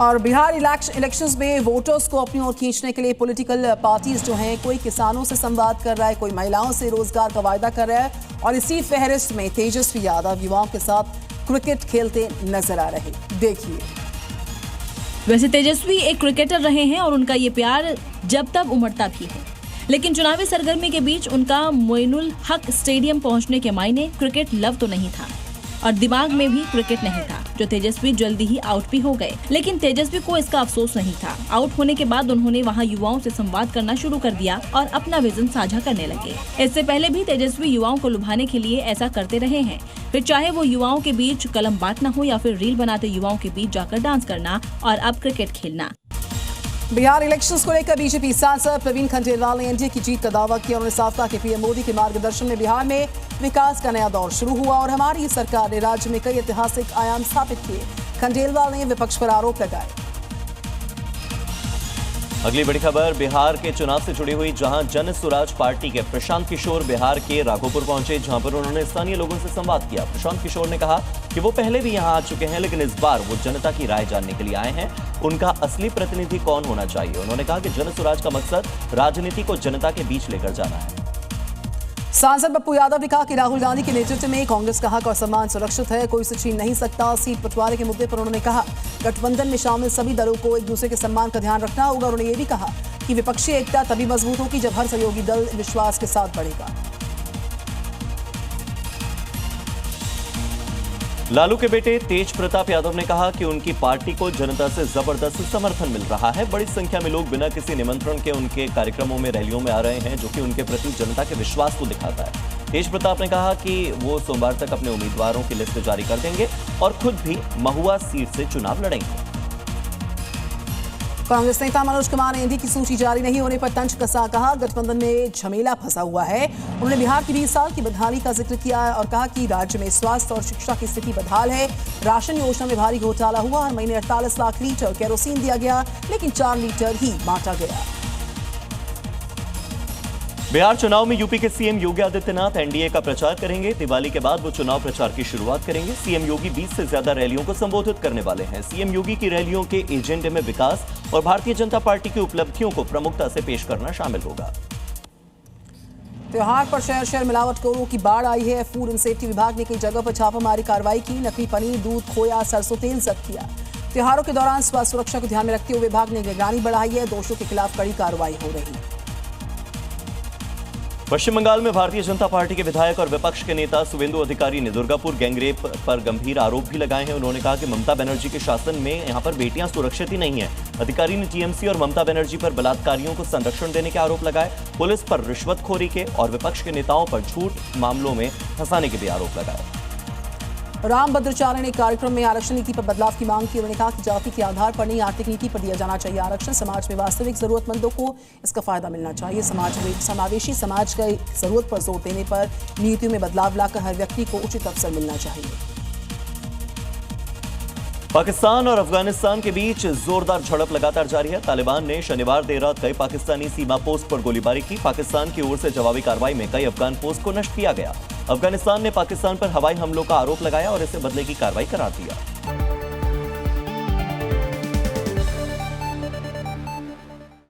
और बिहार इलेक्शंस में वोटर्स को अपनी ओर खींचने के लिए पॉलिटिकल पार्टीज जो हैं, कोई किसानों से संवाद कर रहा है, कोई महिलाओं से रोजगार का वायदा कर रहा है और इसी फहरिस्त में तेजस्वी यादव युवाओं के साथ क्रिकेट खेलते नजर आ रहे। देखिए। वैसे तेजस्वी एक क्रिकेटर रहे हैं और उनका ये प्यार जब तक उमड़ता भी है, लेकिन चुनावी सरगर्मी के बीच उनका मोइनुल हक स्टेडियम पहुंचने के मायने क्रिकेट लव तो नहीं था और दिमाग में भी क्रिकेट नहीं था, जो तेजस्वी जल्दी ही आउट भी हो गए। लेकिन तेजस्वी को इसका अफसोस नहीं था। आउट होने के बाद उन्होंने वहां युवाओं से संवाद करना शुरू कर दिया और अपना विजन साझा करने लगे। इससे पहले भी तेजस्वी युवाओं को लुभाने के लिए ऐसा करते रहे हैं, फिर चाहे वो युवाओं के बीच कलम बांटना हो या फिर रील बनाते युवाओं के बीच जाकर डांस करना और अब क्रिकेट खेलना। बिहार इलेक्शंस को लेकर बीजेपी सांसद प्रवीण खंडेलवाल ने एनडीए की जीत का दावा किया। उन्होंने साफ कहा कि पीएम मोदी के मार्गदर्शन में बिहार में विकास का नया दौर शुरू हुआ और हमारी सरकार ने राज्य में कई ऐतिहासिक आयाम स्थापित किए। खंडेलवाल ने विपक्ष पर आरोप लगाए। अगली बड़ी खबर बिहार के चुनाव से जुड़ी हुई, जहां जन स्वराज पार्टी के प्रशांत किशोर बिहार के राघोपुर पहुंचे, जहां पर उन्होंने स्थानीय लोगों से संवाद किया। प्रशांत किशोर ने कहा कि वो पहले भी यहां आ चुके हैं, लेकिन इस बार वो जनता की राय जानने के लिए आए हैं। उनका असली प्रतिनिधि कौन होना चाहिए? उन्होंने कहा कि जन स्वराज का मकसद राजनीति को जनता के बीच लेकर जाना है। सांसद पप्पू यादव ने कहा कि राहुल गांधी के नेतृत्व में कांग्रेस का हक और सम्मान सुरक्षित है, कोई इसे छीन नहीं सकता। सीट बंटवारे के मुद्दे पर उन्होंने कहा गठबंधन में शामिल सभी दलों को एक दूसरे के सम्मान का ध्यान रखना होगा। उन्होंने ये भी कहा कि विपक्षी एकता तभी मजबूत होगी जब हर सहयोगी दल विश्वास के साथ बढ़ेगा। लालू के बेटे तेज प्रताप यादव ने कहा कि उनकी पार्टी को जनता से जबरदस्त समर्थन मिल रहा है। बड़ी संख्या में लोग बिना किसी निमंत्रण के उनके कार्यक्रमों में, रैलियों में आ रहे हैं, जो कि उनके प्रति जनता के विश्वास को दिखाता है। तेज प्रताप ने कहा कि वो सोमवार तक अपने उम्मीदवारों की लिस्ट जारी कर देंगे और खुद भी महुआ सीट से चुनाव लड़ेंगे। कांग्रेस नेता मनोज कुमार ने एनडीए की सूची जारी नहीं होने पर तंज कसा। कहा गठबंधन में झमेला फंसा हुआ है। उन्होंने बिहार की 20 साल की बदहाली का जिक्र किया और कहा कि राज्य में स्वास्थ्य और शिक्षा की स्थिति बदहाल है। राशन योजना में भारी घोटाला हुआ। हर महीने 48 लाख लीटर केरोसिन दिया गया, लेकिन 4 लीटर ही बांटा गया। बिहार चुनाव में यूपी के सीएम योगी आदित्यनाथ एनडीए का प्रचार करेंगे। दिवाली के बाद वो चुनाव प्रचार की शुरुआत करेंगे। सीएम योगी 20 से ज्यादा रैलियों को संबोधित करने वाले हैं। सीएम योगी की रैलियों के एजेंडे में विकास और भारतीय जनता पार्टी की उपलब्धियों को प्रमुखता से पेश करना शामिल होगा। त्योहार पर शहर शहर मिलावटखोरों की बाढ़ आई है। फूड एंड सेफ्टी विभाग ने कई जगह पर छापामारी कार्रवाई की। नकली पनीर, दूध, खोया, सरसों तेल जब्त किया। त्योहारों के दौरान स्वास्थ्य सुरक्षा को ध्यान में रखते हुए विभाग ने निगरानी बढ़ाई है। दोषियों के खिलाफ कड़ी कार्रवाई हो रही है। पश्चिम बंगाल में भारतीय जनता पार्टी के विधायक और विपक्ष के नेता शुवेंदु अधिकारी ने दुर्गापुर गैंगरेप पर गंभीर आरोप भी लगाए हैं। उन्होंने कहा कि ममता बनर्जी के शासन में यहां पर बेटियां सुरक्षित ही नहीं है। अधिकारी ने टीएमसी और ममता बनर्जी पर बलात्कारियों को संरक्षण देने के आरोप लगाए। पुलिस पर रिश्वतखोरी के और विपक्ष के नेताओं पर झूठ मामलों में फंसाने के भी आरोप लगाए। रामभद्राचार्य ने कार्यक्रम में आरक्षण नीति पर बदलाव की मांग की। उन्होंने कहा कि जाति के आधार पर नहीं, आर्थिक नीति पर दिया जाना चाहिए आरक्षण। समाज में वास्तविक जरूरतमंदों को इसका फायदा मिलना चाहिए। समावेशी समाज की जरूरत पर जोर देने पर नीतियों में बदलाव लाकर हर व्यक्ति को उचित अवसर मिलना चाहिए। पाकिस्तान और अफगानिस्तान के बीच जोरदार झड़प लगातार जारी है। तालिबान ने शनिवार देर रात कई पाकिस्तानी सीमा पोस्ट पर गोलीबारी की। पाकिस्तान की ओर से जवाबी कार्रवाई में कई अफगान पोस्ट को नष्ट किया गया। अफगानिस्तान ने पाकिस्तान पर हवाई हमलों का आरोप लगाया और इसे बदले की कार्रवाई करार दिया।